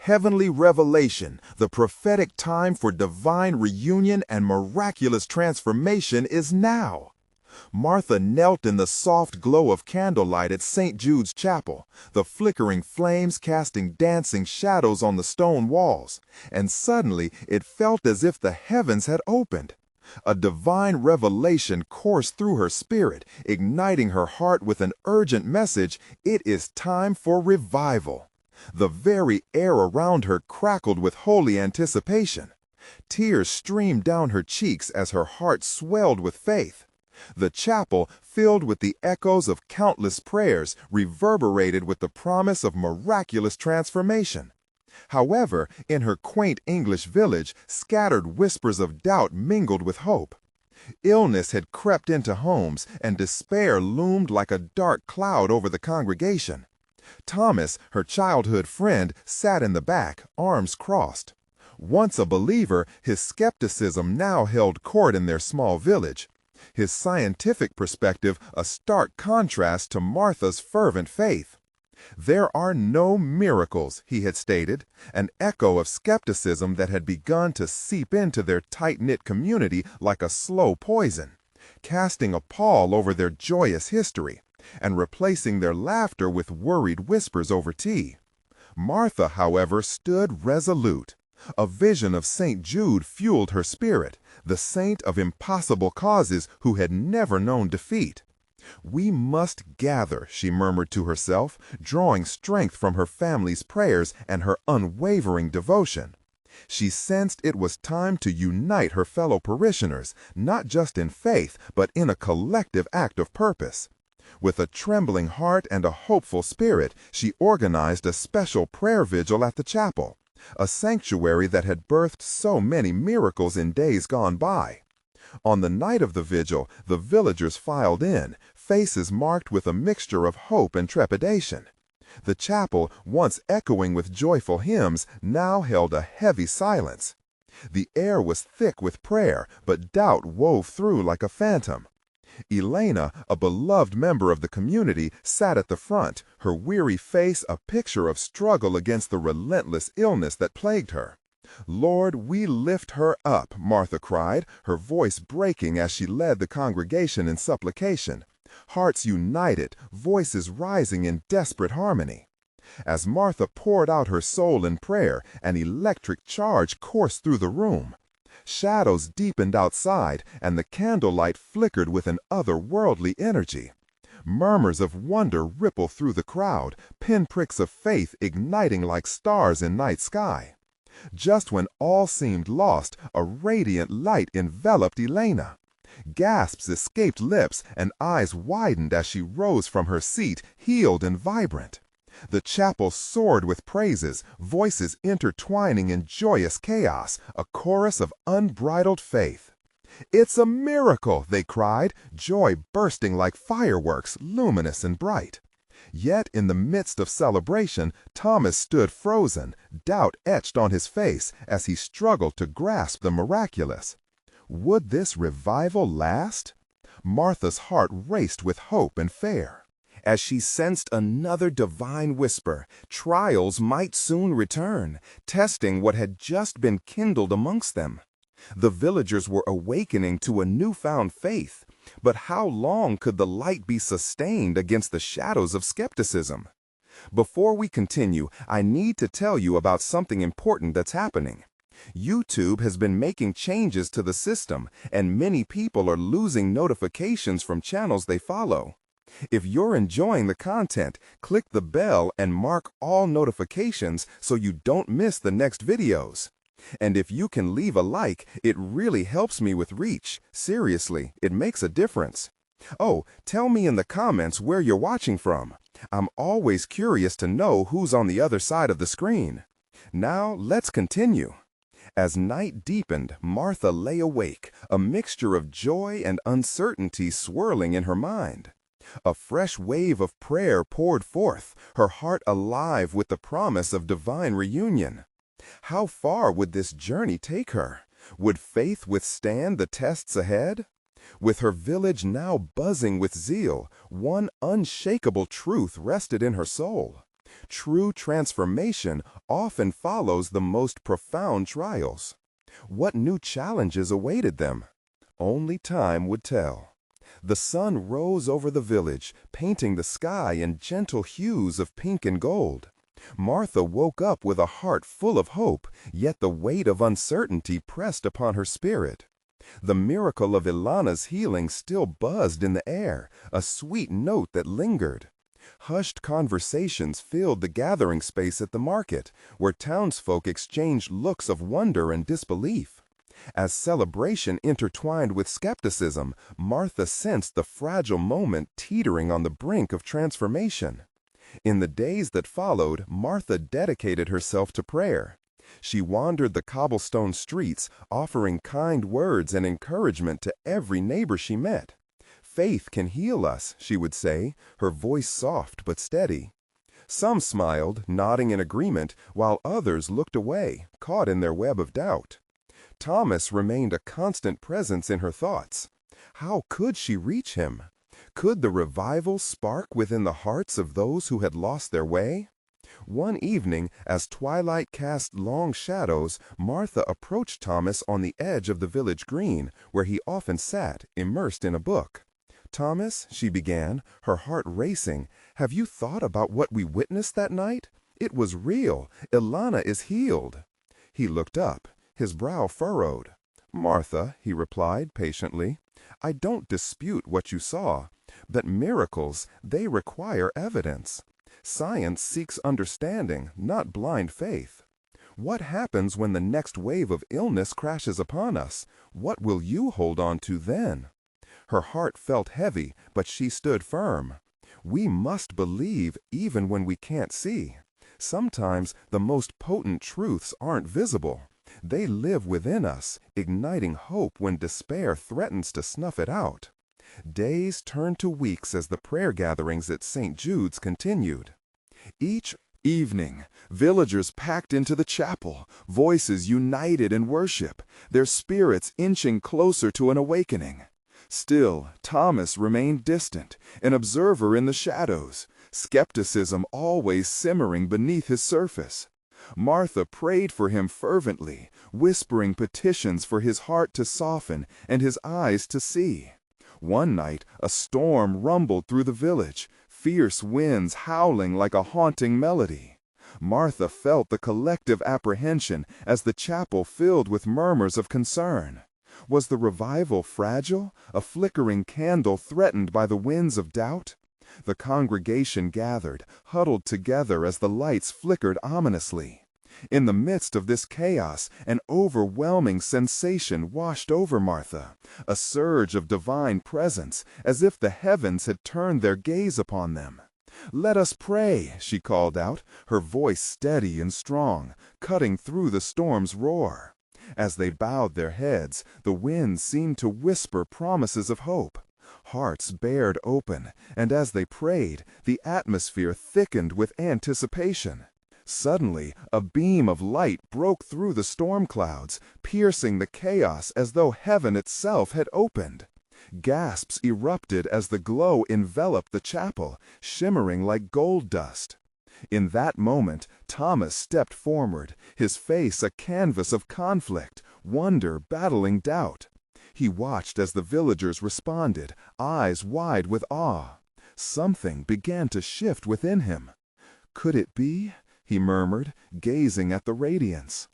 Heavenly revelation, the prophetic time for divine reunion and miraculous transformation is now. Martha knelt in the soft glow of candlelight at St. Jude's Chapel, the flickering flames casting dancing shadows on the stone walls, and suddenly it felt as if the heavens had opened. A divine revelation coursed through her spirit, igniting her heart with an urgent message: it is time for revival. The very air around her crackled with holy anticipation. Tears streamed down her cheeks as her heart swelled with faith. The chapel, filled with the echoes of countless prayers, reverberated with the promise of miraculous transformation. However, in her quaint English village, scattered whispers of doubt mingled with hope. Illness had crept into homes, and despair loomed like a dark cloud over the congregation. Thomas, her childhood friend, sat in the back, arms crossed. Once a believer, his skepticism now held court in their small village. His scientific perspective a stark contrast to Martha's fervent faith. There are no miracles, he had stated, an echo of skepticism that had begun to seep into their tight-knit community like a slow poison, casting a pall over their joyous history, and replacing their laughter with worried whispers over tea. Martha, however, stood resolute. A vision of St. Jude fueled her spirit, the saint of impossible causes who had never known defeat. "We must gather," she murmured to herself, drawing strength from her family's prayers and her unwavering devotion. She sensed it was time to unite her fellow parishioners, not just in faith, but in a collective act of purpose. With a trembling heart and a hopeful spirit, she organized a special prayer vigil at the chapel, a sanctuary that had birthed so many miracles in days gone by. On the night of the vigil, the villagers filed in, faces marked with a mixture of hope and trepidation. The chapel, once echoing with joyful hymns, now held a heavy silence. The air was thick with prayer, but doubt wove through like a phantom. Elena, a beloved member of the community, sat at the front, her weary face a picture of struggle against the relentless illness that plagued her. "Lord, we lift her up," Martha cried, her voice breaking as she led the congregation in supplication. Hearts united, voices rising in desperate harmony. As Martha poured out her soul in prayer, an electric charge coursed through the room. Shadows deepened outside, and the candlelight flickered with an otherworldly energy. Murmurs of wonder rippled through the crowd, pinpricks of faith igniting like stars in night sky. Just when all seemed lost, a radiant light enveloped Elena. Gasps escaped lips, and eyes widened as she rose from her seat, healed and vibrant. The chapel soared with praises, voices intertwining in joyous chaos, a chorus of unbridled faith. "It's a miracle!" they cried, joy bursting like fireworks, luminous and bright. Yet in the midst of celebration, Thomas stood frozen, doubt etched on his face as he struggled to grasp the miraculous. Would this revival last? Martha's heart raced with hope and fear. As she sensed another divine whisper, trials might soon return, testing what had just been kindled amongst them. The villagers were awakening to a newfound faith, but how long could the light be sustained against the shadows of skepticism? Before we continue, I need to tell you about something important that's happening. YouTube has been making changes to the system, and many people are losing notifications from channels they follow. If you're enjoying the content, click the bell and mark all notifications so you don't miss the next videos. And if you can leave a like, it really helps me with reach. Seriously, it makes a difference. Oh, tell me in the comments where you're watching from. I'm always curious to know who's on the other side of the screen. Now, let's continue. As night deepened, Martha lay awake, a mixture of joy and uncertainty swirling in her mind. A fresh wave of prayer poured forth, her heart alive with the promise of divine reunion. How far would this journey take her? Would faith withstand the tests ahead? With her village now buzzing with zeal, one unshakable truth rested in her soul. True transformation often follows the most profound trials. What new challenges awaited them? Only time would tell. The sun rose over the village, painting the sky in gentle hues of pink and gold. Martha woke up with a heart full of hope, yet the weight of uncertainty pressed upon her spirit. The miracle of Ilana's healing still buzzed in the air, a sweet note that lingered. Hushed conversations filled the gathering space at the market, where townsfolk exchanged looks of wonder and disbelief. As celebration intertwined with skepticism, Martha sensed the fragile moment teetering on the brink of transformation. In the days that followed, Martha dedicated herself to prayer. She wandered the cobblestone streets, offering kind words and encouragement to every neighbor she met. "Faith can heal us," she would say, her voice soft but steady. Some smiled, nodding in agreement, while others looked away, caught in their web of doubt. Thomas remained a constant presence in her thoughts. How could she reach him? Could the revival spark within the hearts of those who had lost their way? One evening, as twilight cast long shadows, Martha approached Thomas on the edge of the village green, where he often sat, immersed in a book. "Thomas," she began, her heart racing, "have you thought about what we witnessed that night? It was real. Ilana is healed." He looked up, his brow furrowed. "Martha," he replied patiently, "I don't dispute what you saw, but miracles, they require evidence. Science seeks understanding, not blind faith. What happens when the next wave of illness crashes upon us? What will you hold on to then?" Her heart felt heavy, but she stood firm. We must believe even when we can't see. Sometimes the most potent truths aren't visible. They live within us, igniting hope when despair threatens to snuff it out. Days turned to weeks as the prayer gatherings at St. Jude's continued. Each evening, villagers packed into the chapel, voices united in worship, their spirits inching closer to an awakening. Still, Thomas remained distant, an observer in the shadows, skepticism always simmering beneath his surface. Martha prayed for him fervently, whispering petitions for his heart to soften and his eyes to see. One night, a storm rumbled through the village, fierce winds howling like a haunting melody. Martha felt the collective apprehension as the chapel filled with murmurs of concern. Was the revival fragile, a flickering candle threatened by the winds of doubt? The congregation gathered, huddled together as the lights flickered ominously. In the midst of this chaos, an overwhelming sensation washed over Martha, a surge of divine presence, as if the heavens had turned their gaze upon them. "Let us pray," she called out, her voice steady and strong, cutting through the storm's roar. As they bowed their heads, the wind seemed to whisper promises of hope. Hearts bared open, and as they prayed, the atmosphere thickened with anticipation. Suddenly, a beam of light broke through the storm clouds, piercing the chaos as though heaven itself had opened. Gasps erupted as the glow enveloped the chapel, shimmering like gold dust. In that moment, Thomas stepped forward, his face a canvas of conflict, wonder battling doubt. He watched as the villagers responded, eyes wide with awe. Something began to shift within him. "Could it be?" he murmured, gazing at the radiance.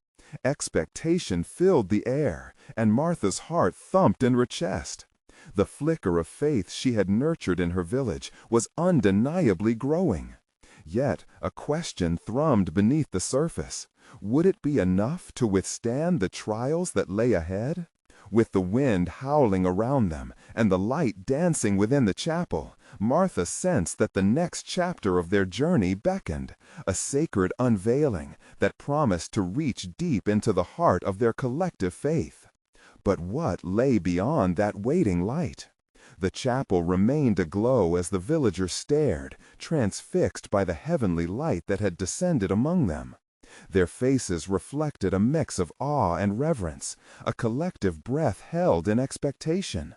Expectation filled the air, and Martha's heart thumped in her chest. The flicker of faith she had nurtured in her village was undeniably growing. Yet a question thrummed beneath the surface. Would it be enough to withstand the trials that lay ahead? With the wind howling around them and the light dancing within the chapel, Martha sensed that the next chapter of their journey beckoned, a sacred unveiling that promised to reach deep into the heart of their collective faith. But what lay beyond that waiting light? The chapel remained aglow as the villagers stared, transfixed by the heavenly light that had descended among them. Their faces reflected a mix of awe and reverence, a collective breath held in expectation.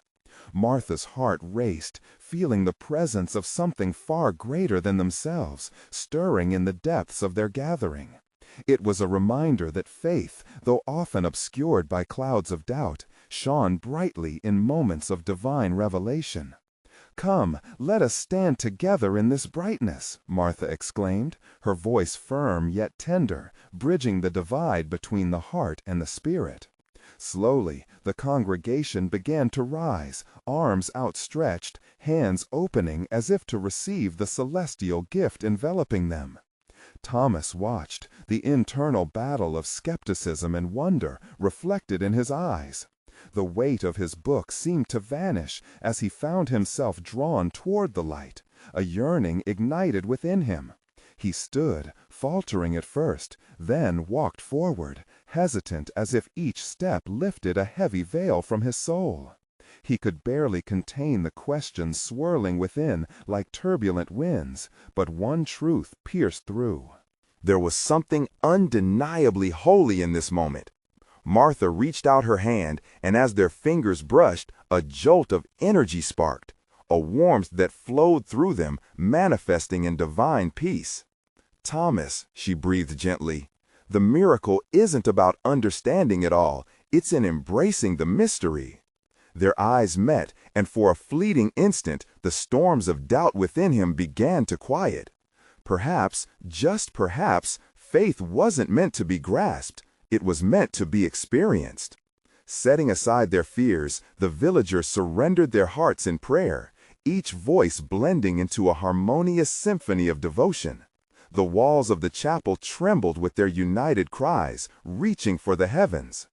Martha's heart raced, feeling the presence of something far greater than themselves, stirring in the depths of their gathering. It was a reminder that faith, though often obscured by clouds of doubt, shone brightly in moments of divine revelation. "Come, let us stand together in this brightness," Martha exclaimed, her voice firm yet tender, bridging the divide between the heart and the spirit. Slowly, the congregation began to rise, arms outstretched, hands opening as if to receive the celestial gift enveloping them. Thomas watched, the internal battle of skepticism and wonder reflected in his eyes. The weight of his book seemed to vanish as he found himself drawn toward the light, a yearning ignited within him. He stood, faltering at first, then walked forward, hesitant as if each step lifted a heavy veil from his soul. He could barely contain the questions swirling within like turbulent winds, but one truth pierced through. There was something undeniably holy in this moment. Martha reached out her hand, and as their fingers brushed, a jolt of energy sparked, a warmth that flowed through them, manifesting in divine peace. "Thomas," she breathed gently, "the miracle isn't about understanding it all, it's in embracing the mystery." Their eyes met, and for a fleeting instant, the storms of doubt within him began to quiet. Perhaps, just perhaps, faith wasn't meant to be grasped. It was meant to be experienced. Setting aside their fears, the villagers surrendered their hearts in prayer, each voice blending into a harmonious symphony of devotion. The walls of the chapel trembled with their united cries, reaching for the heavens.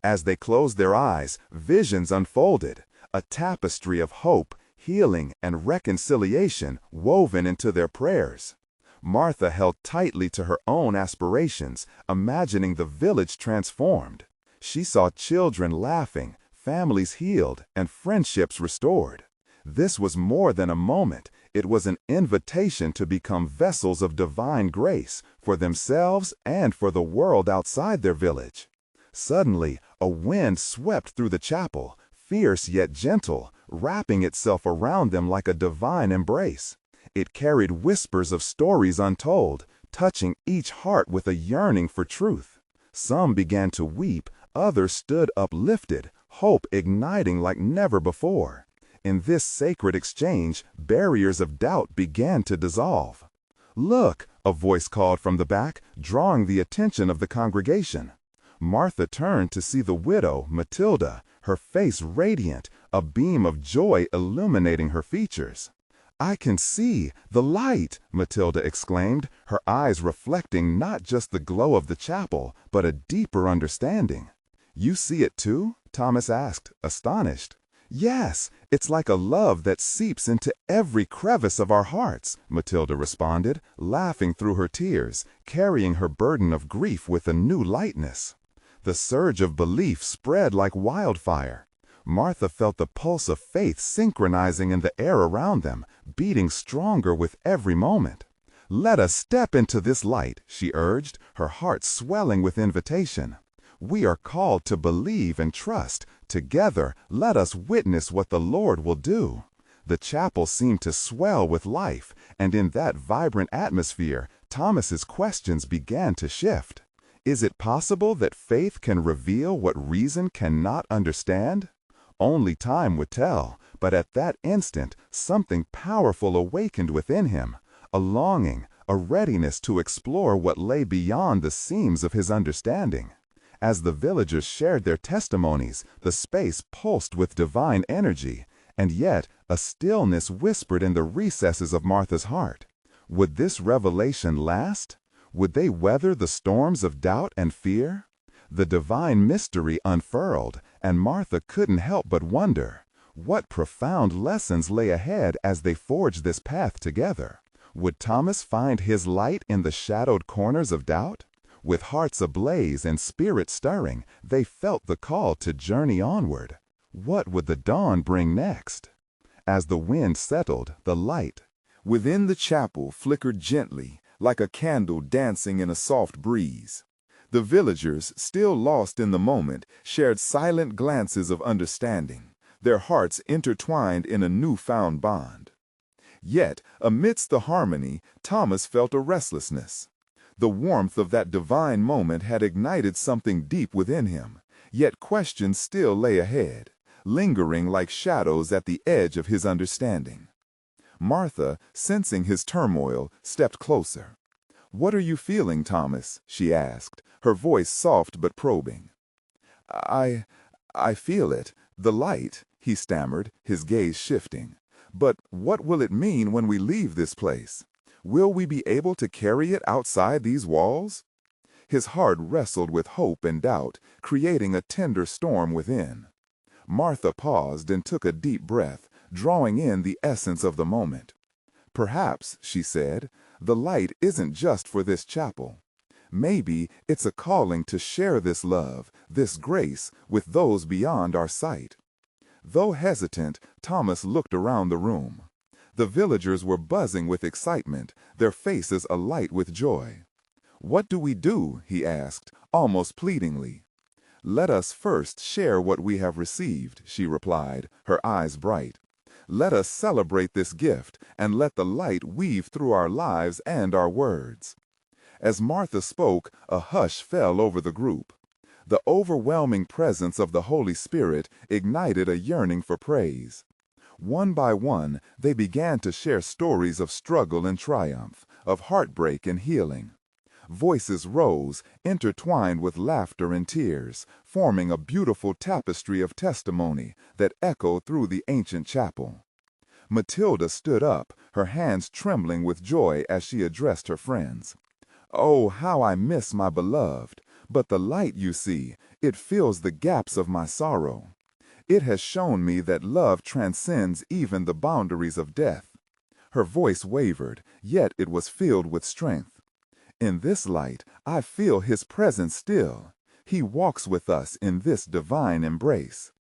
As they closed their eyes, visions unfolded, a tapestry of hope, healing, and reconciliation woven into their prayers. Martha held tightly to her own aspirations, imagining the village transformed. She saw children laughing, families healed, and friendships restored. This was more than a moment. It was an invitation to become vessels of divine grace for themselves and for the world outside their village. Suddenly, a wind swept through the chapel, fierce yet gentle, wrapping itself around them like a divine embrace. It carried whispers of stories untold, touching each heart with a yearning for truth. Some began to weep, others stood uplifted, hope igniting like never before. In this sacred exchange, barriers of doubt began to dissolve. "Look," a voice called from the back, drawing the attention of the congregation. Martha turned to see the widow, Matilda, her face radiant, a beam of joy illuminating her features. "I can see the light," Matilda exclaimed, her eyes reflecting not just the glow of the chapel, but a deeper understanding. "You see it too?" Thomas asked, astonished. "Yes, it's like a love that seeps into every crevice of our hearts," Matilda responded, laughing through her tears, carrying her burden of grief with a new lightness. The surge of belief spread like wildfire. Martha felt the pulse of faith synchronizing in the air around them, beating stronger with every moment. "Let us step into this light," she urged, her heart swelling with invitation. "We are called to believe and trust. Together, let us witness what the Lord will do." The chapel seemed to swell with life, and in that vibrant atmosphere, Thomas's questions began to shift. Is it possible that faith can reveal what reason cannot understand? Only time would tell, but at that instant, something powerful awakened within him, a longing, a readiness to explore what lay beyond the seams of his understanding. As the villagers shared their testimonies, the space pulsed with divine energy, and yet a stillness whispered in the recesses of Martha's heart. Would this revelation last? Would they weather the storms of doubt and fear? The divine mystery unfurled, and Martha couldn't help but wonder, what profound lessons lay ahead as they forged this path together? Would Thomas find his light in the shadowed corners of doubt? With hearts ablaze and spirits stirring, they felt the call to journey onward. What would the dawn bring next? As the wind settled, the light within the chapel flickered gently, like a candle dancing in a soft breeze. The villagers, still lost in the moment, shared silent glances of understanding. their hearts intertwined in a newfound bond. Yet, amidst the harmony, Thomas felt a restlessness. The warmth of that divine moment had ignited something deep within him, yet questions still lay ahead, lingering like shadows at the edge of his understanding. Martha, sensing his turmoil, stepped closer. "What are you feeling, Thomas?" she asked, her voice soft but probing. I feel it, the light," he stammered, his gaze shifting. "But what will it mean when we leave this place? Will we be able to carry it outside these walls?" His heart wrestled with hope and doubt, creating a tender storm within. Martha paused and took a deep breath, drawing in the essence of the moment. "Perhaps," she said, "the light isn't just for this chapel. Maybe it's a calling to share this love, this grace, with those beyond our sight." Though hesitant, Thomas looked around the room. The villagers were buzzing with excitement, their faces alight with joy. "What do we do?" he asked, almost pleadingly. "Let us first share what we have received," she replied, her eyes bright. "Let us celebrate this gift and let the light weave through our lives and our words." As Martha spoke, a hush fell over the group. The overwhelming presence of the Holy Spirit ignited a yearning for praise. One by one, they began to share stories of struggle and triumph, of heartbreak and healing. Voices rose, intertwined with laughter and tears, forming a beautiful tapestry of testimony that echoed through the ancient chapel. Matilda stood up, her hands trembling with joy as she addressed her friends. "Oh, how I miss my beloved! But the light, you see, it fills the gaps of my sorrow. It has shown me that love transcends even the boundaries of death." Her voice wavered, yet it was filled with strength. "In this light, I feel His presence still. He walks with us in this divine embrace."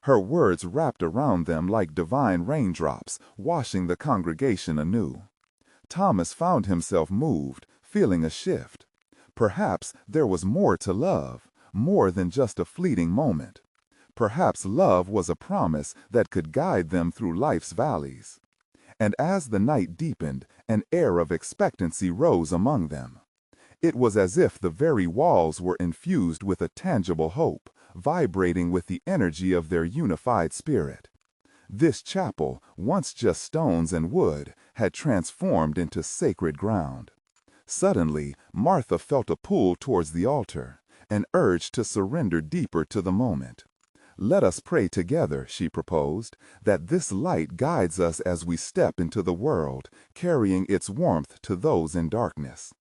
Her words wrapped around them like divine raindrops, washing the congregation anew. Thomas found himself moved, feeling a shift. Perhaps there was more to love, more than just a fleeting moment. Perhaps love was a promise that could guide them through life's valleys. And as the night deepened, an air of expectancy rose among them. It was as if the very walls were infused with a tangible hope, vibrating with the energy of their unified spirit. This chapel, once just stones and wood, had transformed into sacred ground. Suddenly, Martha felt a pull towards the altar, an urge to surrender deeper to the moment. "Let us pray together," she proposed, "that this light guides us as we step into the world, carrying its warmth to those in darkness."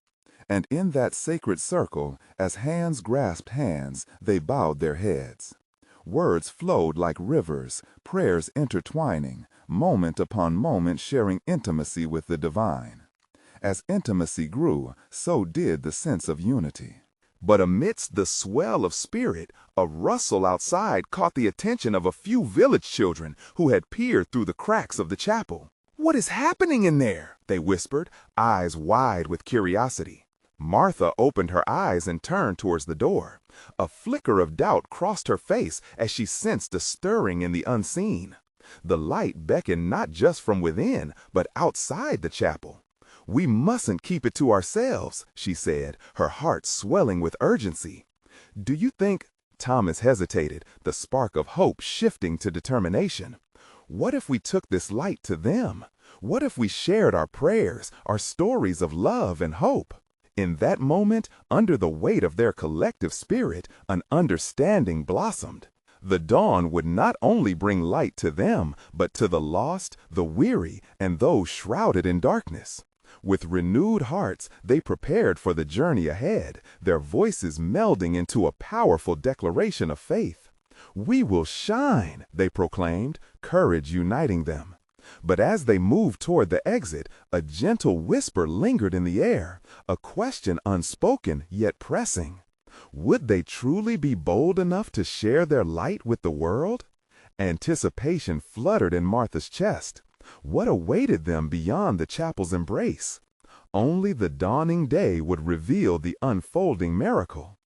And in that sacred circle, as hands grasped hands, they bowed their heads. Words flowed like rivers, prayers intertwining, moment upon moment sharing intimacy with the divine. As intimacy grew, so did the sense of unity. But amidst the swell of spirit, a rustle outside caught the attention of a few village children who had peered through the cracks of the chapel. "What is happening in there?" they whispered, eyes wide with curiosity. Martha opened her eyes and turned towards the door. A flicker of doubt crossed her face as she sensed a stirring in the unseen. The light beckoned not just from within, but outside the chapel. "We mustn't keep it to ourselves," she said, her heart swelling with urgency. "Do you think—" Thomas hesitated, the spark of hope shifting to determination. "What if we took this light to them? What if we shared our prayers, our stories of love and hope?" In that moment, under the weight of their collective spirit, an understanding blossomed. The dawn would not only bring light to them, but to the lost, the weary, and those shrouded in darkness. With renewed hearts, they prepared for the journey ahead, their voices melding into a powerful declaration of faith. "We will shine," they proclaimed, courage uniting them. But as they moved toward the exit, a gentle whisper lingered in the air, a question unspoken yet pressing. Would they truly be bold enough to share their light with the world? Anticipation fluttered in Martha's chest. What awaited them beyond the chapel's embrace? Only the dawning day would reveal the unfolding miracle.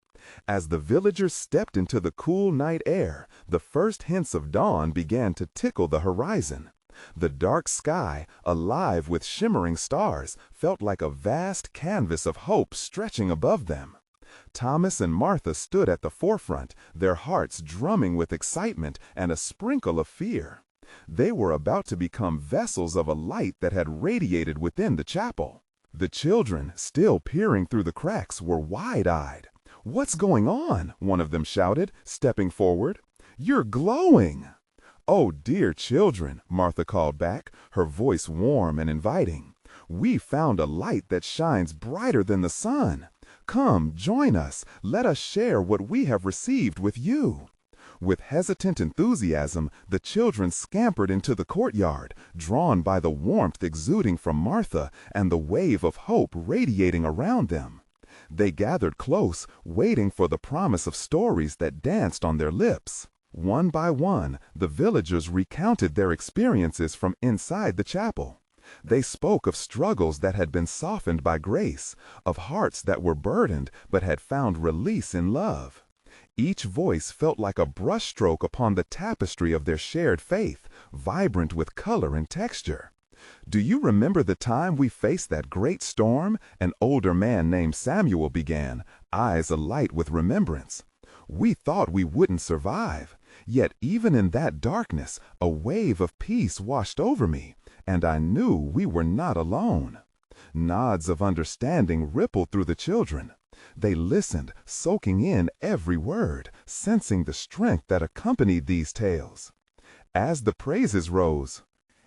As the villagers stepped into the cool night air, the first hints of dawn began to tickle the horizon. The dark sky, alive with shimmering stars, felt like a vast canvas of hope stretching above them. Thomas and Martha stood at the forefront, their hearts drumming with excitement and a sprinkle of fear. They were about to become vessels of a light that had radiated within the chapel. The children, still peering through the cracks, were wide-eyed. "What's going on?" one of them shouted, stepping forward. "You're glowing!" "Oh, dear children," Martha called back, her voice warm and inviting. "We found a light that shines brighter than the sun. Come, join us. Let us share what we have received with you." With hesitant enthusiasm, the children scampered into the courtyard, drawn by the warmth exuding from Martha and the wave of hope radiating around them. They gathered close, waiting for the promise of stories that danced on their lips. One by one, the villagers recounted their experiences from inside the chapel. They spoke of struggles that had been softened by grace, of hearts that were burdened but had found release in love. Each voice felt like a brushstroke upon the tapestry of their shared faith, vibrant with color and texture. "Do you remember the time we faced that great storm?" an older man named Samuel began, eyes alight with remembrance. "We thought we wouldn't survive. Yet even in that darkness, a wave of peace washed over me, and I knew we were not alone." Nods of understanding rippled through the children. They listened, soaking in every word, sensing the strength that accompanied these tales. As the praises rose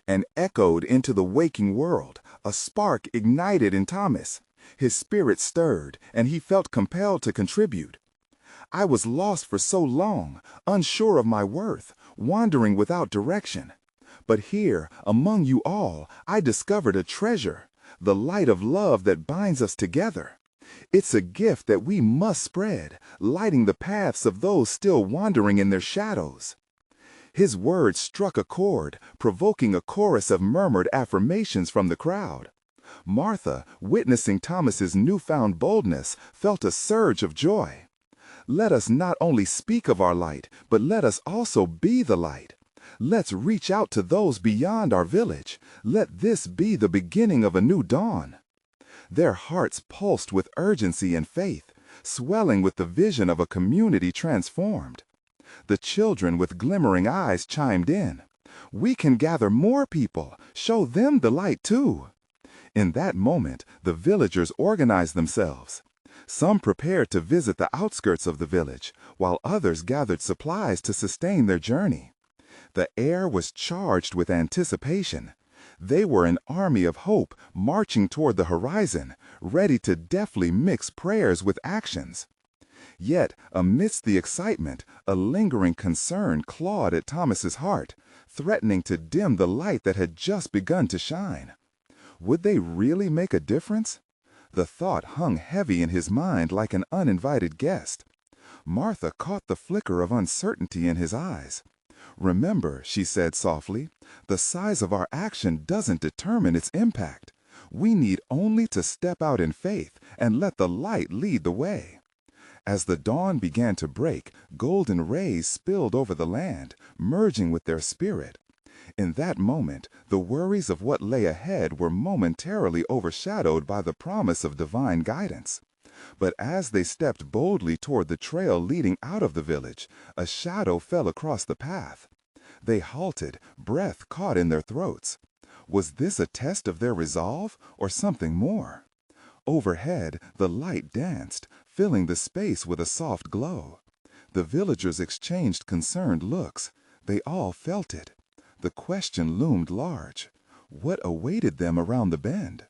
and echoed into the waking world, a spark ignited in Thomas. His spirit stirred, and he felt compelled to contribute. "I was lost for so long, unsure of my worth, wandering without direction. But here, among you all, I discovered a treasure, the light of love that binds us together. It's a gift that we must spread, lighting the paths of those still wandering in their shadows." His words struck a chord, provoking a chorus of murmured affirmations from the crowd. Martha, witnessing Thomas's newfound boldness, felt a surge of joy. "Let us not only speak of our light, but let us also be the light. Let's reach out to those beyond our village. Let this be the beginning of a new dawn." Their hearts pulsed with urgency and faith, swelling with the vision of a community transformed. The children with glimmering eyes chimed in. "We can gather more people, show them the light too." In that moment, the villagers organized themselves. Some prepared to visit the outskirts of the village, while others gathered supplies to sustain their journey. The air was charged with anticipation. They were an army of hope marching toward the horizon, ready to deftly mix prayers with actions. Yet, amidst the excitement, a lingering concern clawed at Thomas's heart, threatening to dim the light that had just begun to shine. Would they really make a difference? The thought hung heavy in his mind like an uninvited guest. Martha caught the flicker of uncertainty in his eyes. "Remember," she said softly, "the size of our action doesn't determine its impact. We need only to step out in faith and let the light lead the way." As the dawn began to break, golden rays spilled over the land, merging with their spirit. In that moment, the worries of what lay ahead were momentarily overshadowed by the promise of divine guidance. But as they stepped boldly toward the trail leading out of the village, a shadow fell across the path. They halted, breath caught in their throats. Was this a test of their resolve, or something more? Overhead, the light danced, filling the space with a soft glow. The villagers exchanged concerned looks. They all felt it. The question loomed large. What awaited them around the bend?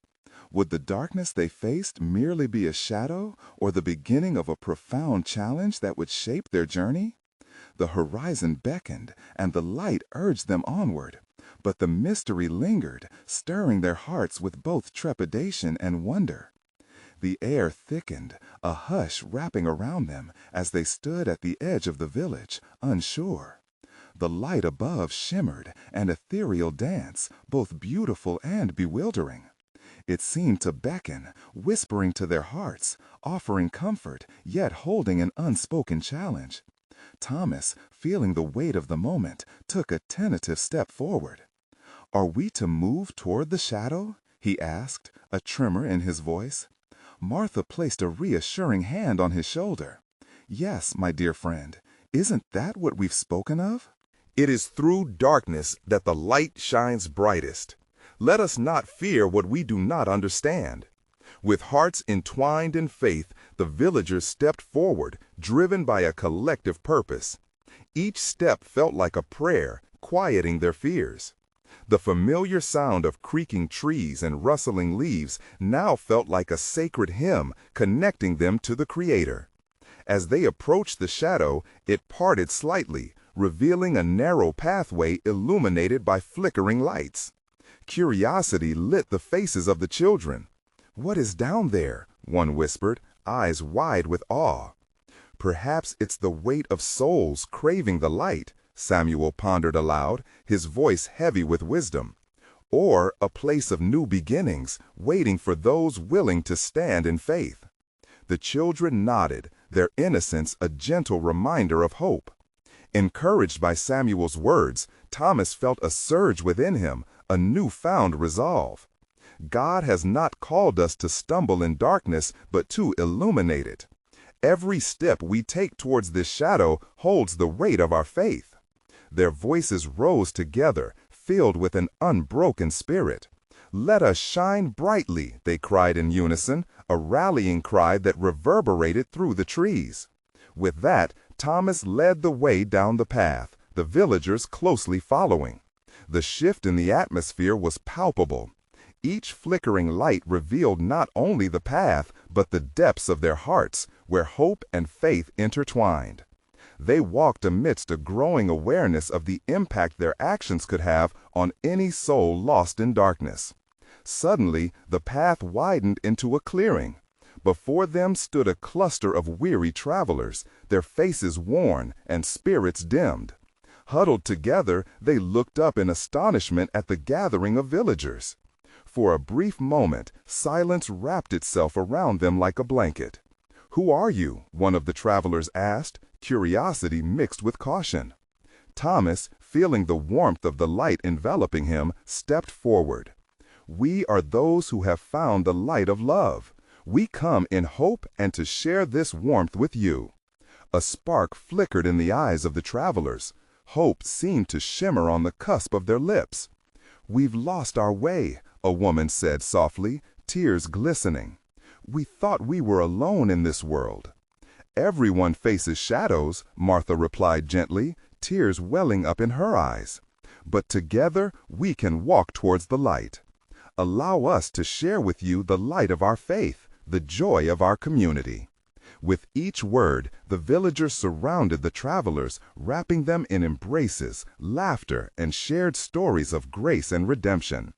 Would the darkness they faced merely be a shadow, or the beginning of a profound challenge that would shape their journey? The horizon beckoned, and the light urged them onward. But the mystery lingered, stirring their hearts with both trepidation and wonder. The air thickened, a hush wrapping around them as they stood at the edge of the village, unsure. The light above shimmered, an ethereal dance, both beautiful and bewildering. It seemed to beckon, whispering to their hearts, offering comfort, yet holding an unspoken challenge. Thomas, feeling the weight of the moment, took a tentative step forward. "Are we to move toward the shadow?" he asked, a tremor in his voice. Martha placed a reassuring hand on his shoulder. "Yes, my dear friend, isn't that what we've spoken of?" It is through darkness that the light shines brightest. Let us not fear what we do not understand. With hearts entwined in faith, the villagers stepped forward, driven by a collective purpose. Each step felt like a prayer, quieting their fears. The familiar sound of creaking trees and rustling leaves now felt like a sacred hymn connecting them to the Creator. As they approached the shadow, it parted slightly, revealing a narrow pathway illuminated by flickering lights. Curiosity lit the faces of the children. "What is down there?" one whispered, eyes wide with awe. "Perhaps it's the weight of souls craving the light," Samuel pondered aloud, his voice heavy with wisdom. "Or a place of new beginnings, waiting for those willing to stand in faith." The children nodded, their innocence a gentle reminder of hope. Encouraged by Samuel's words, Thomas felt a surge within him, a newfound resolve. God has not called us to stumble in darkness, but to illuminate it. Every step we take towards this shadow holds the weight of our faith. Their voices rose together, filled with an unbroken spirit. "Let us shine brightly," they cried in unison, a rallying cry that reverberated through the trees. With that, Thomas led the way down the path, the villagers closely following. The shift in the atmosphere was palpable. Each flickering light revealed not only the path, but the depths of their hearts, where hope and faith intertwined. They walked amidst a growing awareness of the impact their actions could have on any soul lost in darkness. Suddenly, the path widened into a clearing. Before them stood a cluster of weary travelers, their faces worn and spirits dimmed. Huddled together, they looked up in astonishment at the gathering of villagers. For a brief moment, silence wrapped itself around them like a blanket. "Who are you?" one of the travelers asked, curiosity mixed with caution. Thomas, feeling the warmth of the light enveloping him, stepped forward. "We are those who have found the light of love. We come in hope and to share this warmth with you." A spark flickered in the eyes of the travelers. Hope seemed to shimmer on the cusp of their lips. "We've lost our way," a woman said softly, tears glistening. "We thought we were alone in this world." "Everyone faces shadows," Martha replied gently, tears welling up in her eyes. "But together we can walk towards the light. Allow us to share with you the light of our faith, the joy of our community." With each word, the villagers surrounded the travelers, wrapping them in embraces, laughter, and shared stories of grace and redemption.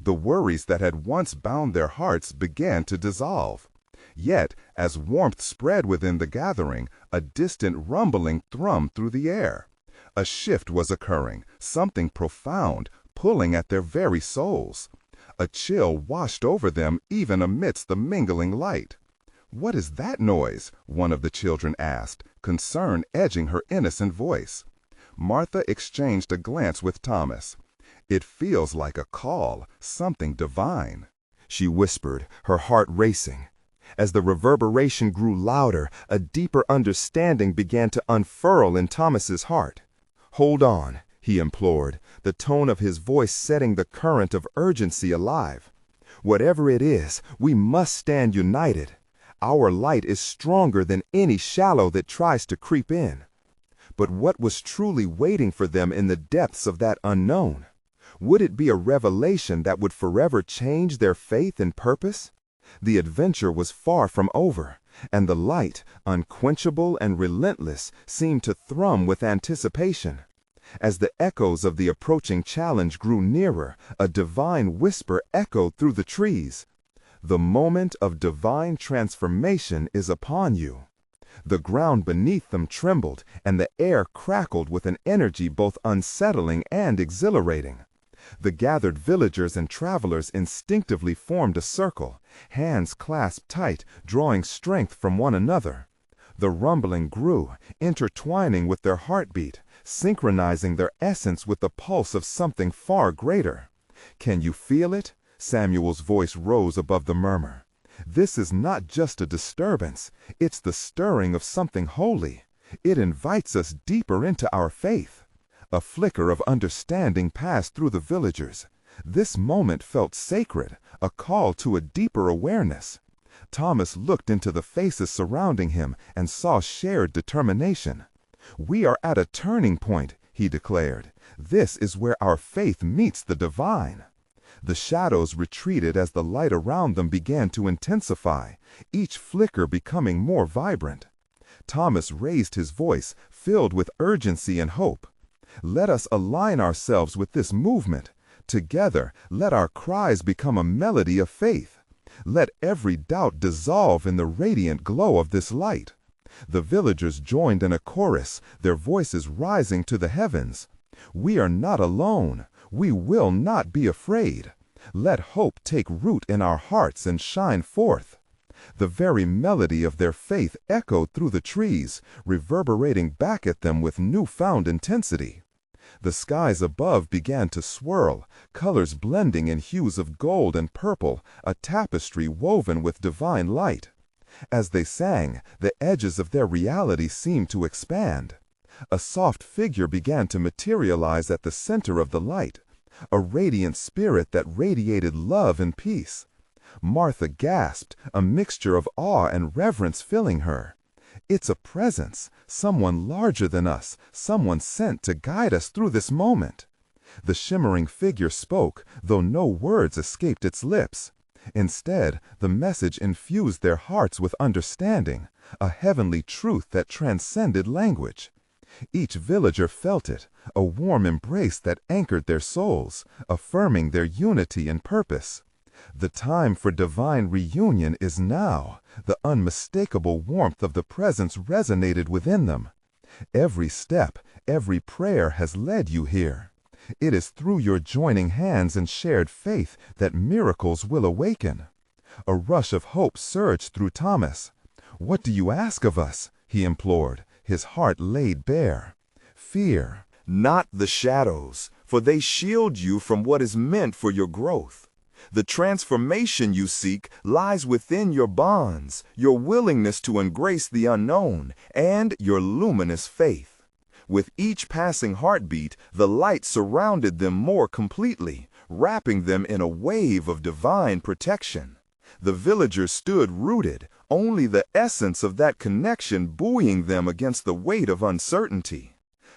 The worries that had once bound their hearts began to dissolve. Yet, as warmth spread within the gathering, a distant rumbling thrummed through the air. A shift was occurring, something profound, pulling at their very souls. A chill washed over them even amidst the mingling light. "What is that noise?" one of the children asked, concern edging her innocent voice. Martha exchanged a glance with Thomas. "It feels like a call, something divine," she whispered, her heart racing. As the reverberation grew louder, a deeper understanding began to unfurl in Thomas's heart. "Hold on," he implored, the tone of his voice setting the current of urgency alive. "Whatever it is, we must stand united. Our light is stronger than any shadow that tries to creep in." But what was truly waiting for them in the depths of that unknown? Would it be a revelation that would forever change their faith and purpose? The adventure was far from over, and the light, unquenchable and relentless, seemed to thrum with anticipation. As the echoes of the approaching challenge grew nearer, a divine whisper echoed through the trees. "The moment of divine transformation is upon you." The ground beneath them trembled, and the air crackled with an energy both unsettling and exhilarating. The gathered villagers and travelers instinctively formed a circle, hands clasped tight, drawing strength from one another. The rumbling grew, intertwining with their heartbeat, synchronizing their essence with the pulse of something far greater. "Can you feel it?" Samuel's voice rose above the murmur. "This is not just a disturbance, it's the stirring of something holy. It invites us deeper into our faith." A flicker of understanding passed through the villagers. This moment felt sacred, a call to a deeper awareness. Thomas looked into the faces surrounding him and saw shared determination. "We are at a turning point," he declared. "This is where our faith meets the divine." The shadows retreated as the light around them began to intensify, each flicker becoming more vibrant. Thomas raised his voice, filled with urgency and hope. "Let us align ourselves with this movement. Together, let our cries become a melody of faith. Let every doubt dissolve in the radiant glow of this light." The villagers joined in a chorus, their voices rising to the heavens. "We are not alone. We will not be afraid. Let hope take root in our hearts and shine forth." The very melody of their faith echoed through the trees, reverberating back at them with newfound intensity. The skies above began to swirl, colors blending in hues of gold and purple, a tapestry woven with divine light. As they sang, the edges of their reality seemed to expand. A soft figure began to materialize at the center of the light, a radiant spirit that radiated love and peace. Martha gasped, a mixture of awe and reverence filling her. "It's a presence, someone larger than us, someone sent to guide us through this moment." The shimmering figure spoke, though no words escaped its lips. Instead, the message infused their hearts with understanding, a heavenly truth that transcended language. Each villager felt it, a warm embrace that anchored their souls, affirming their unity and purpose. The time for divine reunion is now. The unmistakable warmth of the presence resonated within them. Every step, every prayer has led you here. It is through your joining hands and shared faith that miracles will awaken. A rush of hope surged through Thomas. "What do you ask of us?" he implored, his heart laid bare. "Fear." Not the shadows, for they shield you from what is meant for your growth. The transformation you seek lies within your bonds, your willingness to embrace the unknown, and your luminous faith. With each passing heartbeat, the light surrounded them more completely, wrapping them in a wave of divine protection. The villagers stood rooted, only the essence of that connection buoying them against the weight of uncertainty.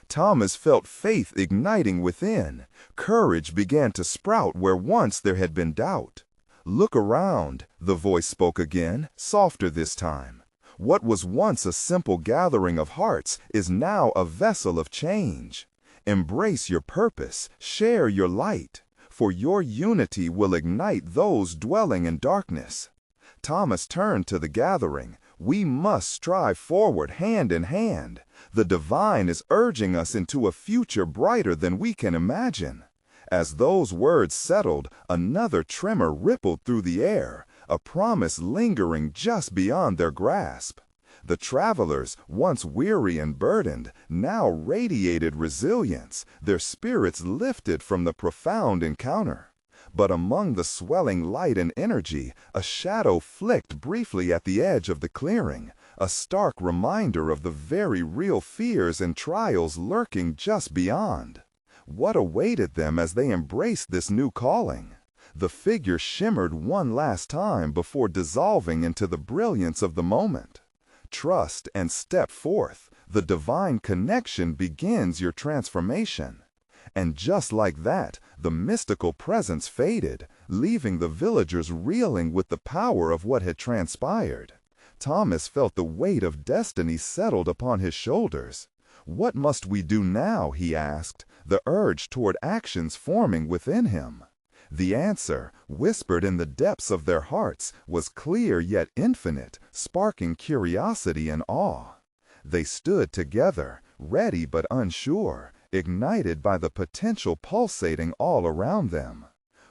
Thomas felt faith igniting within. Courage began to sprout where once there had been doubt. "Look around," the voice spoke again, softer this time. "What was once a simple gathering of hearts is now a vessel of change. Embrace your purpose, share your light, for your unity will ignite those dwelling in darkness." Thomas turned to the gathering. "We must strive forward hand in hand. The divine is urging us into a future brighter than we can imagine." As those words settled, another tremor rippled through the air, a promise lingering just beyond their grasp. The travelers, once weary and burdened, now radiated resilience, their spirits lifted from the profound encounter. But among the swelling light and energy, a shadow flicked briefly at the edge of the clearing, a stark reminder of the very real fears and trials lurking just beyond. What awaited them as they embraced this new calling? The figure shimmered one last time before dissolving into the brilliance of the moment. Trust and step forth. The divine connection begins your transformation. And just like that, the mystical presence faded, leaving the villagers reeling with the power of what had transpired. Thomas felt the weight of destiny settled upon his shoulders. "What must we do now?" he asked, the urge toward actions forming within him. The answer, whispered in the depths of their hearts, was clear yet infinite, sparking curiosity and awe. They stood together, ready but unsure, ignited by the potential pulsating all around them.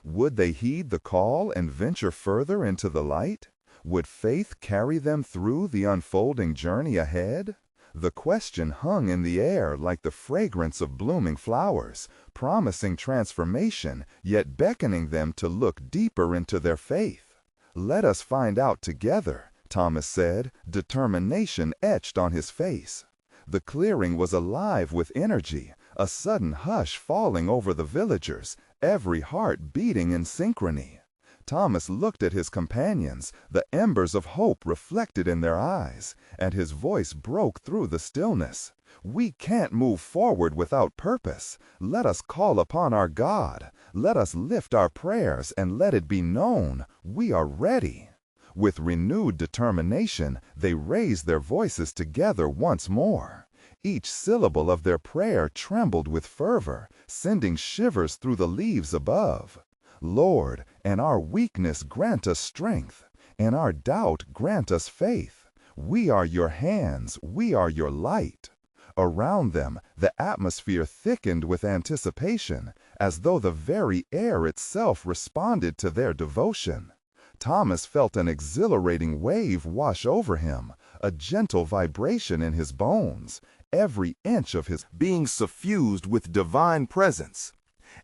Would they heed the call and venture further into the light? Would faith carry them through the unfolding journey ahead? The question hung in the air like the fragrance of blooming flowers, promising transformation, yet beckoning them to look deeper into their faith. "Let us find out together," Thomas said, determination etched on his face. The clearing was alive with energy, a sudden hush falling over the villagers, every heart beating in synchrony. Thomas looked at his companions, the embers of hope reflected in their eyes, and his voice broke through the stillness. "We can't move forward without purpose. Let us call upon our God. Let us lift our prayers and let it be known we are ready." With renewed determination, they raised their voices together once more. Each syllable of their prayer trembled with fervor, sending shivers through the leaves above. "Lord, in our weakness grant us strength, in our doubt grant us faith. We are your hands, we are your light." Around them, the atmosphere thickened with anticipation, as though the very air itself responded to their devotion. Thomas felt an exhilarating wave wash over him, a gentle vibration in his bones, every inch of his being suffused with divine presence.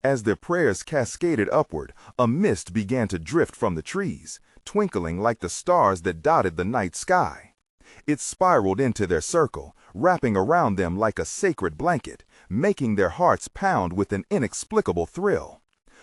As their prayers cascaded upward, a mist began to drift from the trees, twinkling like the stars that dotted the night sky. It spiraled into their circle, wrapping around them like a sacred blanket, making their hearts pound with an inexplicable thrill.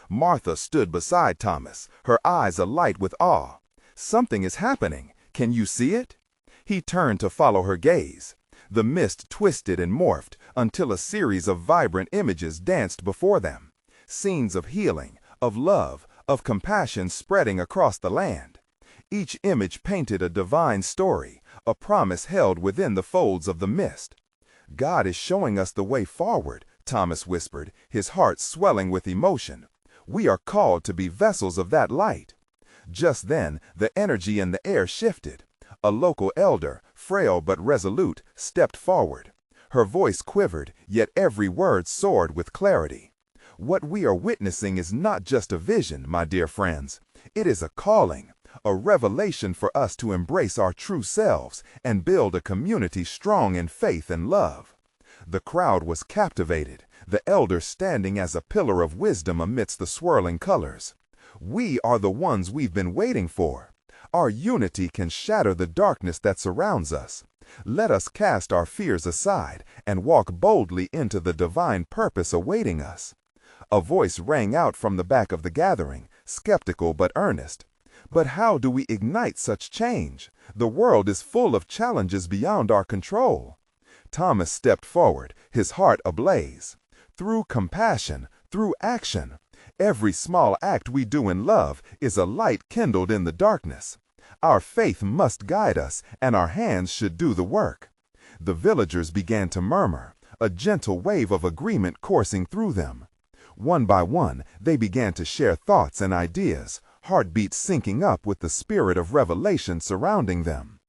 Martha stood beside Thomas, her eyes alight with awe. "Something is happening. Can you see it?" He turned to follow her gaze. The mist twisted and morphed until a series of vibrant images danced before them. Scenes of healing, of love, of compassion spreading across the land. Each image painted a divine story, a promise held within the folds of the mist. "God is showing us the way forward," Thomas whispered, his heart swelling with emotion. "We are called to be vessels of that light." Just then, the energy in the air shifted. A local elder, frail but resolute, stepped forward. Her voice quivered, yet every word soared with clarity. "What we are witnessing is not just a vision, my dear friends. It is a calling, a revelation for us to embrace our true selves and build a community strong in faith and love." The crowd was captivated, the elder standing as a pillar of wisdom amidst the swirling colors. "We are the ones we've been waiting for. Our unity can shatter the darkness that surrounds us. Let us cast our fears aside and walk boldly into the divine purpose awaiting us." A voice rang out from the back of the gathering, skeptical but earnest. "But how do we ignite such change? The world is full of challenges beyond our control." Thomas stepped forward, his heart ablaze. "Through compassion, through action. Every small act we do in love is a light kindled in the darkness. Our faith must guide us, and our hands should do the work." The villagers began to murmur, a gentle wave of agreement coursing through them. One by one, they began to share thoughts and ideas, heartbeats syncing up with the spirit of revelation surrounding them.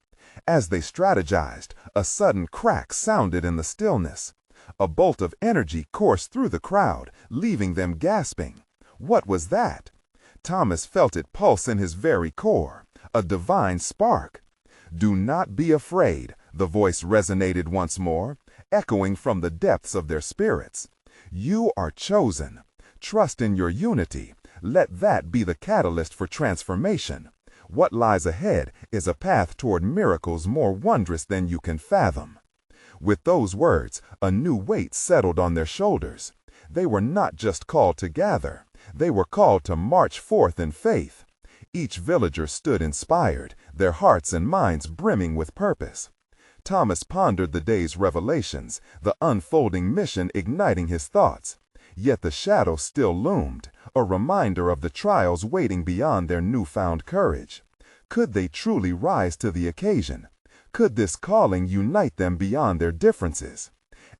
As they strategized, a sudden crack sounded in the stillness. A bolt of energy coursed through the crowd, leaving them gasping. What was that? Thomas felt it pulse in his very core, a divine spark. "Do not be afraid," the voice resonated once more, echoing from the depths of their spirits. "You are chosen. Trust in your unity. Let that be the catalyst for transformation. What lies ahead is a path toward miracles more wondrous than you can fathom." With those words, a new weight settled on their shoulders. They were not just called to gather. They were called to march forth in faith. Each villager stood inspired, their hearts and minds brimming with purpose. Thomas pondered the day's revelations, the unfolding mission igniting his thoughts. Yet the shadow still loomed, a reminder of the trials waiting beyond their newfound courage. Could they truly rise to the occasion? Could this calling unite them beyond their differences?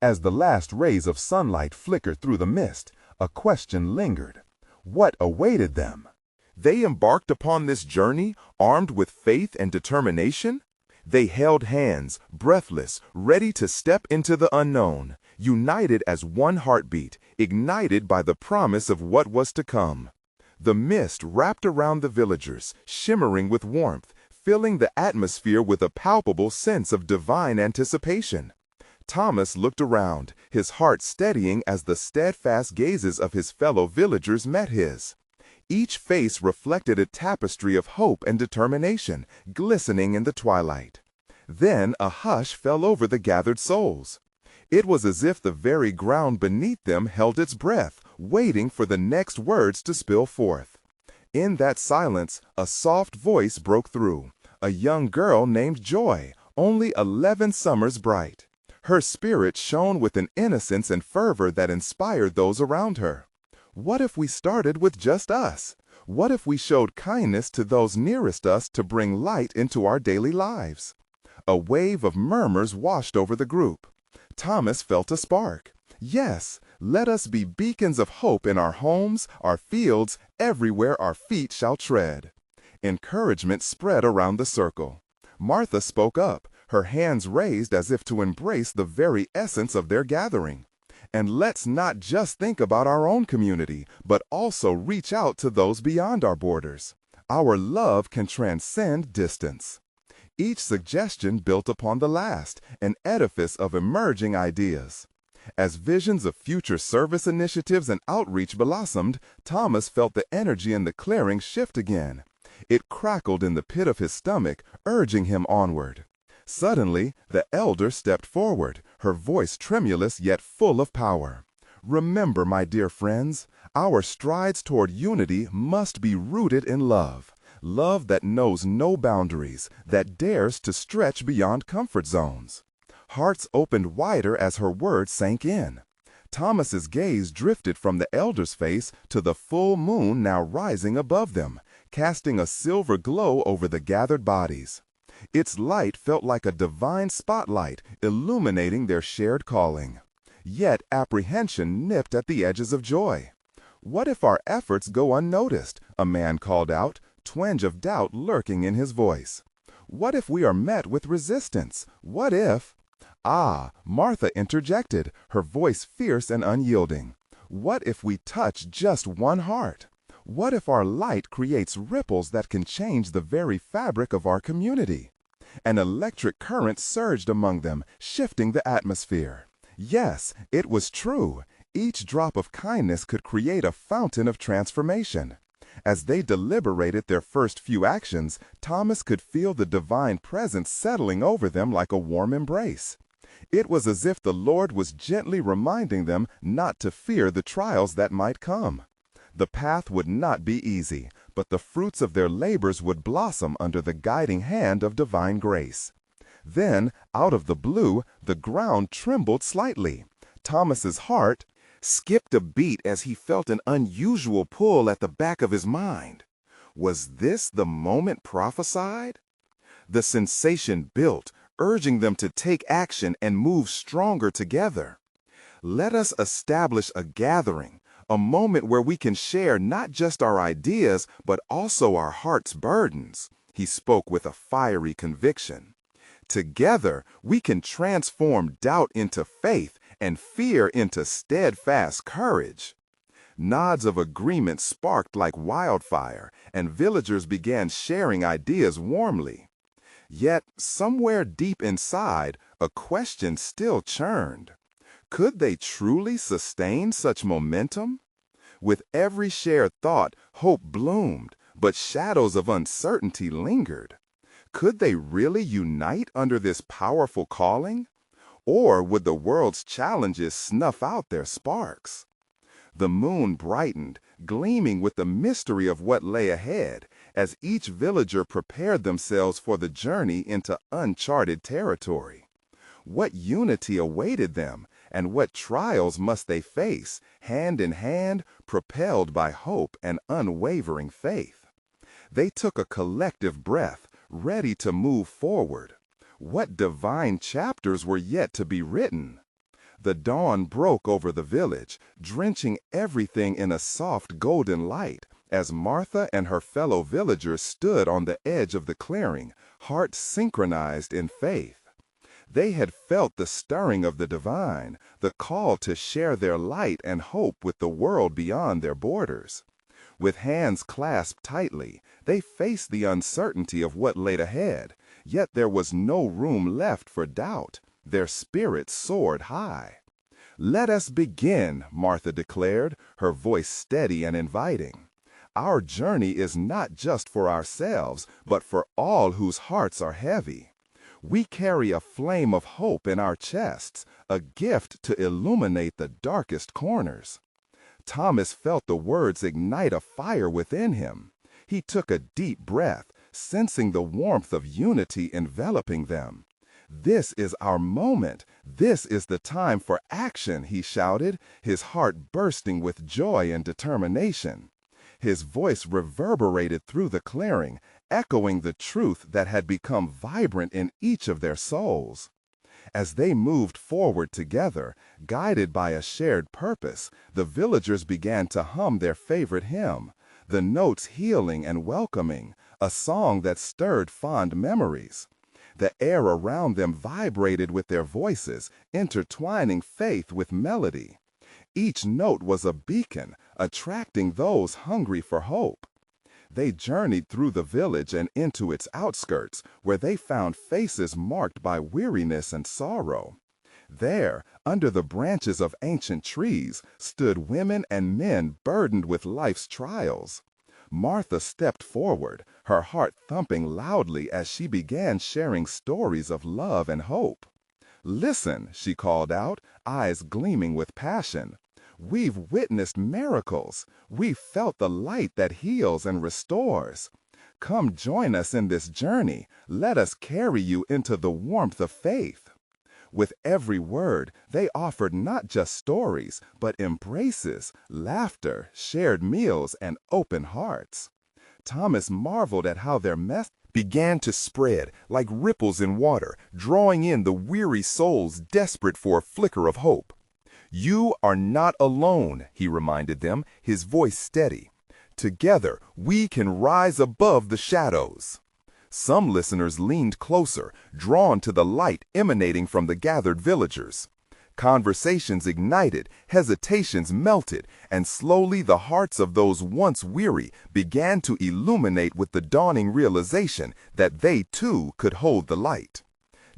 As the last rays of sunlight flickered through the mist, a question lingered. What awaited them? They embarked upon this journey armed with faith and determination? They held hands, breathless, ready to step into the unknown, united as one heartbeat, ignited by the promise of what was to come. The mist wrapped around the villagers, shimmering with warmth, filling the atmosphere with a palpable sense of divine anticipation. Thomas looked around, his heart steadying as the steadfast gazes of his fellow villagers met his. Each face reflected a tapestry of hope and determination, glistening in the twilight. Then a hush fell over the gathered souls. It was as if the very ground beneath them held its breath, waiting for the next words to spill forth. In that silence, a soft voice broke through, a young girl named Joy, only 11 summers bright. Her spirit shone with an innocence and fervor that inspired those around her. What if we started with just us? What if we showed kindness to those nearest us to bring light into our daily lives? A wave of murmurs washed over the group. Thomas felt a spark. Yes, let us be beacons of hope in our homes, our fields, everywhere our feet shall tread. Encouragement spread around the circle. Martha spoke up, her hands raised as if to embrace the very essence of their gathering. And let's not just think about our own community, but also reach out to those beyond our borders. Our love can transcend distance. Each suggestion built upon the last, an edifice of emerging ideas. As visions of future service initiatives and outreach blossomed, Thomas felt the energy in the clearing shift again. It crackled in the pit of his stomach, urging him onward. Suddenly, the elder stepped forward, her voice tremulous yet full of power. Remember, my dear friends, our strides toward unity must be rooted in love. Love that knows no boundaries, that dares to stretch beyond comfort zones. Hearts opened wider as her words sank in. Thomas's gaze drifted from the elder's face to the full moon now rising above them, casting a silver glow over the gathered bodies. Its light felt like a divine spotlight, illuminating their shared calling. Yet apprehension nipped at the edges of joy. What if our efforts go unnoticed? A man called out, twinge of doubt lurking in his voice. What if we are met with resistance? What if... Ah, Martha interjected, her voice fierce and unyielding. What if we touch just one heart? What if our light creates ripples that can change the very fabric of our community? An electric current surged among them, shifting the atmosphere. Yes, it was true. Each drop of kindness could create a fountain of transformation. As they deliberated their first few actions, Thomas could feel the divine presence settling over them like a warm embrace. It was as if the Lord was gently reminding them not to fear the trials that might come. The path would not be easy, but the fruits of their labors would blossom under the guiding hand of divine grace. Then, out of the blue, the ground trembled slightly. Thomas's heart skipped a beat as he felt an unusual pull at the back of his mind. Was this the moment prophesied? The sensation built, urging them to take action and move stronger together. Let us establish a gathering, a moment where we can share not just our ideas, but also our heart's burdens, he spoke with a fiery conviction. Together, we can transform doubt into faith and fear into steadfast courage. Nods of agreement sparked like wildfire, and villagers began sharing ideas warmly. Yet, somewhere deep inside, a question still churned. Could they truly sustain such momentum? With every shared thought, hope bloomed, but shadows of uncertainty lingered. Could they really unite under this powerful calling? Or would the world's challenges snuff out their sparks? The moon brightened, gleaming with the mystery of what lay ahead, as each villager prepared themselves for the journey into uncharted territory. What unity awaited them, and what trials must they face, hand in hand, propelled by hope and unwavering faith? They took a collective breath, ready to move forward. What divine chapters were yet to be written? The dawn broke over the village, drenching everything in a soft golden light, As Martha and her fellow villagers stood on the edge of the clearing, hearts synchronized in faith. They had felt the stirring of the divine, the call to share their light and hope with the world beyond their borders. With hands clasped tightly, they faced the uncertainty of what lay ahead, yet there was no room left for doubt. Their spirits soared high. "Let us begin," Martha declared, her voice steady and inviting. "Our journey is not just for ourselves, but for all whose hearts are heavy. We carry a flame of hope in our chests, a gift to illuminate the darkest corners." Thomas felt the words ignite a fire within him. He took a deep breath, sensing the warmth of unity enveloping them. "This is our moment. This is the time for action," he shouted, his heart bursting with joy and determination. His voice reverberated through the clearing, echoing the truth that had become vibrant in each of their souls. As they moved forward together, guided by a shared purpose, the villagers began to hum their favorite hymn, the notes healing and welcoming, a song that stirred fond memories. The air around them vibrated with their voices, intertwining faith with melody. Each note was a beacon, attracting those hungry for hope. They journeyed through the village and into its outskirts, where they found faces marked by weariness and sorrow. There, under the branches of ancient trees, stood women and men burdened with life's trials. Martha stepped forward, her heart thumping loudly as she began sharing stories of love and hope. "Listen," she called out, eyes gleaming with passion. "We've witnessed miracles. We've felt the light that heals and restores. Come join us in this journey. Let us carry you into the warmth of faith." With every word, they offered not just stories, but embraces, laughter, shared meals, and open hearts. Thomas marveled at how their message began to spread like ripples in water, drawing in the weary souls desperate for a flicker of hope. "You are not alone," he reminded them, his voice steady. "Together, we can rise above the shadows." Some listeners leaned closer, drawn to the light emanating from the gathered villagers. Conversations ignited, hesitations melted, and slowly the hearts of those once weary began to illuminate with the dawning realization that they too could hold the light.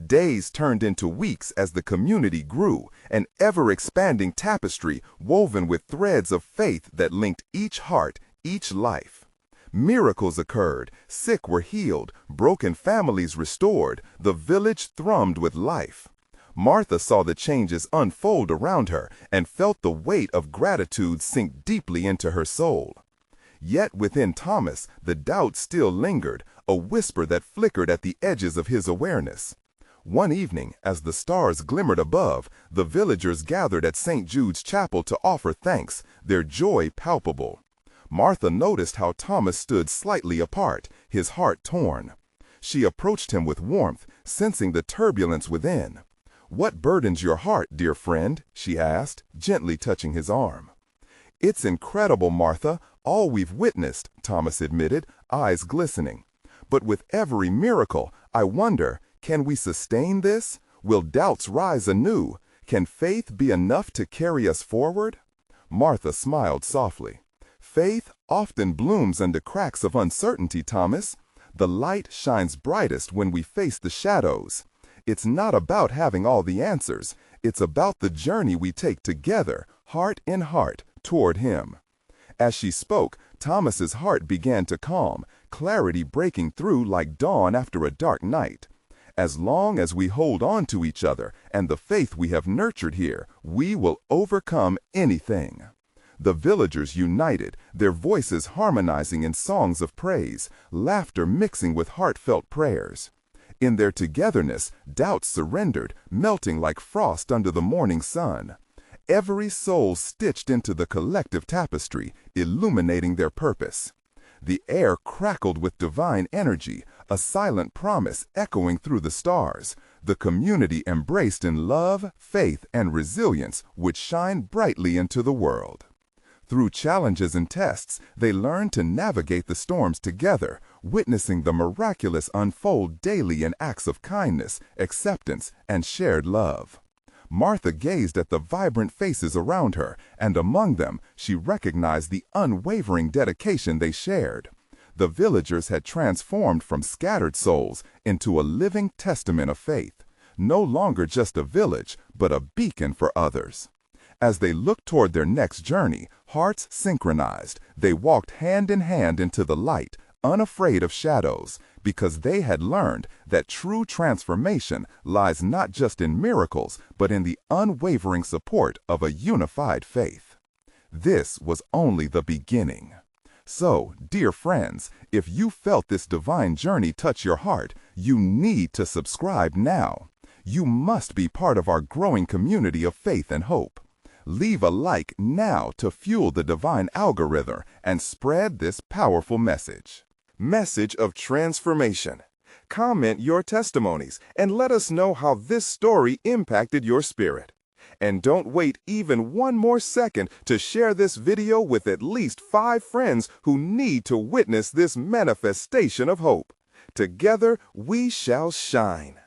Days turned into weeks as the community grew, an ever-expanding tapestry woven with threads of faith that linked each heart, each life. Miracles occurred, sick were healed, broken families restored, the village thrummed with life. Martha saw the changes unfold around her and felt the weight of gratitude sink deeply into her soul. Yet within Thomas, the doubt still lingered, a whisper that flickered at the edges of his awareness. One evening, as the stars glimmered above, the villagers gathered at St. Jude's Chapel to offer thanks, their joy palpable. Martha noticed how Thomas stood slightly apart, his heart torn. She approached him with warmth, sensing the turbulence within. "What burdens your heart, dear friend?" she asked, gently touching his arm. "It's incredible, Martha, all we've witnessed," Thomas admitted, eyes glistening. "But with every miracle, I wonder, can we sustain this? Will doubts rise anew? Can faith be enough to carry us forward?" Martha smiled softly. "Faith often blooms under cracks of uncertainty, Thomas. The light shines brightest when we face the shadows. It's not about having all the answers. It's about the journey we take together, heart in heart, toward Him." As she spoke, Thomas's heart began to calm, clarity breaking through like dawn after a dark night. As long as we hold on to each other and the faith we have nurtured here, we will overcome anything. The villagers united, their voices harmonizing in songs of praise, laughter mixing with heartfelt prayers. In their togetherness, doubts surrendered, melting like frost under the morning sun. Every soul stitched into the collective tapestry, illuminating their purpose. The air crackled with divine energy, a silent promise echoing through the stars. The community embraced in love, faith, and resilience would shine brightly into the world. Through challenges and tests, they learned to navigate the storms together, witnessing the miraculous unfold daily in acts of kindness, acceptance, and shared love. Martha gazed at the vibrant faces around her, and among them, she recognized the unwavering dedication they shared. The villagers had transformed from scattered souls into a living testament of faith, no longer just a village, but a beacon for others. As they looked toward their next journey, hearts synchronized, they walked hand in hand into the light, unafraid of shadows, because they had learned that true transformation lies not just in miracles, but in the unwavering support of a unified faith. This was only the beginning. So, dear friends, if you felt this divine journey touch your heart, you need to subscribe now. You must be part of our growing community of faith and hope. Leave a like now to fuel the divine algorithm and spread this powerful message. Message of transformation. Comment your testimonies and let us know how this story impacted your spirit. And don't wait even one more second to share this video with at least 5 friends who need to witness this manifestation of hope. Together we shall shine.